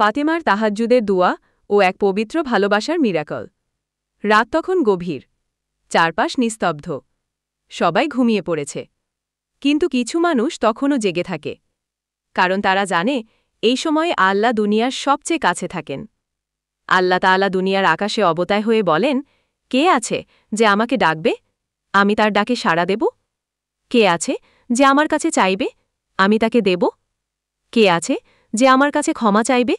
ফাতেমার তাহাজ্জুদের দোয়া ও এক পবিত্র ভালোবাসার মিরাকল। রাত তখন গভীর, চারপাশ নিস্তব্ধ, সবাই ঘুমিয়ে পড়েছে। কিন্তু কিছু মানুষ তখনও জেগে থাকে, কারণ তারা জানে এই সময়ে আল্লাহ দুনিয়ার সবচেয়ে কাছে থাকেন। আল্লাহ তাআলা দুনিয়ার আকাশে অবতার হয়ে বলেন, কে আছে যে আমাকে ডাকবে, আমি তার ডাকে সাড়া দেব? কে আছে যে আমার কাছে চাইবে, আমি তাকে দেব? কে আছে যে আমার কাছে ক্ষমা চাইবে,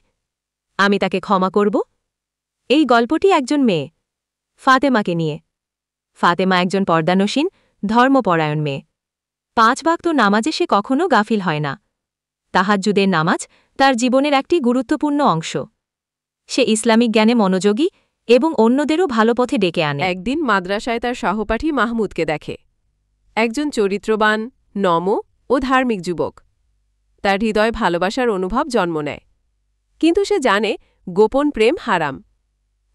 আমি তাকে ক্ষমা করব? এই গল্পটি একজন মেয়ে, ফাতেমাকে নিয়ে। ফাতেমা একজন পর্দানসীন, ধর্মপরায়ণ মেয়ে। 5 ওয়াক্ত নামাজে সে কখনো গাফিল হয় না। তাহাজ্জুদের নামাজ তার জীবনের একটি গুরুত্বপূর্ণ অংশ। সে ইসলামিক জ্ঞানে মনোযোগী এবং অন্যদেরও ভালো পথে ডেকে আনে। একদিন মাদ্রাসায় তার সহপাঠী মাহমুদকে দেখে, একজন চরিত্রবান, নম ও ধার্মিক যুবক। তার হৃদয় ভালোবাসার অনুভব জন্ম নেয়, কিন্তু সে জানে গোপন প্রেম হারাম।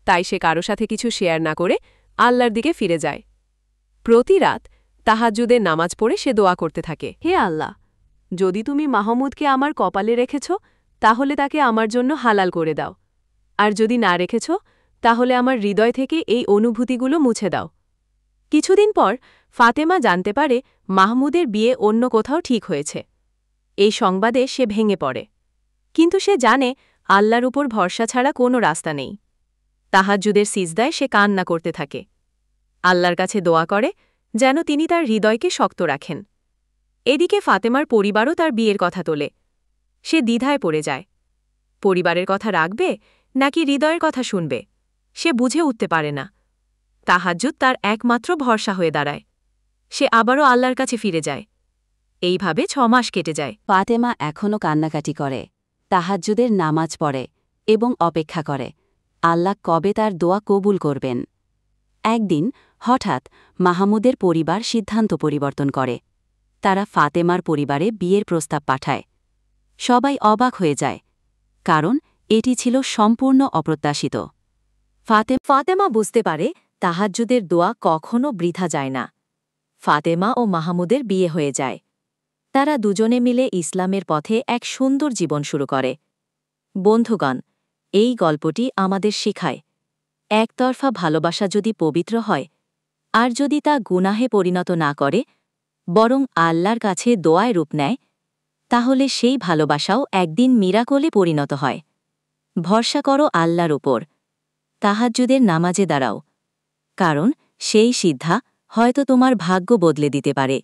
তাই সে কারো সাথে কিছু শেয়ার না করে আল্লাহর দিকে ফিরে যায়। প্রতি রাত তাহাজ্জুদের নামাজ পড়ে সে দোয়া করতে থাকে, হে আল্লাহ, যদি তুমি মাহমুদকে আমার কপালে রেখেছ, তাহলে তাকে আমার জন্য হালাল করে দাও, আর যদি না রেখেছ, তাহলে আমার হৃদয় থেকে এই অনুভূতিগুলো মুছে দাও। কিছুদিন পর ফাতেমা জানতে পারে মাহমুদের বিয়ে অন্য কোথাও ঠিক হয়েছে। এই সংবাদে সে ভেঙে পড়ে, কিন্তু সে জানে আল্লাহর উপর ভরসা ছাড়া কোনো রাস্তা নেই। তাহাজ্জুদের সিজদায় সে কান্না করতে থাকে, আল্লাহর কাছে দোয়া করে যেন তিনি তার হৃদয়কে শক্ত রাখেন। এদিকে ফাতেমার পরিবারও তার বিয়ের কথা তোলে। সে দ্বিধায় পড়ে যায়, পরিবারের কথা রাখবে নাকি হৃদয়ের কথা শুনবে, সে বুঝে উঠতে পারে না। তাহাজ্জুদ তার একমাত্র ভরসা হয়ে দাঁড়ায়। সে আবারও আল্লাহর কাছে ফিরে যায়। এইভাবে 6 মাস কেটে যায়। ফাতেমা এখনও কান্নাকাটি করে, তাহাজ্জুদের নামাজ পড়ে এবং অপেক্ষা করে আল্লাহ কবে তার দোয়া কবুল করবেন। একদিন হঠাৎ মাহমুদের পরিবার সিদ্ধান্ত পরিবর্তন করে। তারা ফাতেমার পরিবারে বিয়ের প্রস্তাব পাঠায়। সবাই অবাক হয়ে যায়, কারণ এটি ছিল সম্পূর্ণ অপ্রত্যাশিত। ফাতেমা বুঝতে পারে তাহাজ্জুদের দোয়া কখনও বৃথা যায় না। ফাতেমা ও মাহমুদের বিয়ে হয়ে যায়। তারা দুজনে মিলে ইসলামের পথে এক সুন্দর জীবন শুরু করে। বন্ধুগণ, এই গল্পটি আমাদের শেখায়, একতরফা ভালোবাসা যদি পবিত্র হয়, আর যদি তা গুনাহে পরিণত না করে, বরং আল্লাহর কাছে দোয়ায় রূপ নেয়, তাহলে সেই ভালোবাসাও একদিন মিরাকলে পরিণত হয়। ভরসা করো আল্লাহর উপর, তাহাজ্জুদের নামাজে দাঁড়াও, কারণ সেই সিদ্ধা হয়তো তোমার ভাগ্য বদলে দিতে পারে।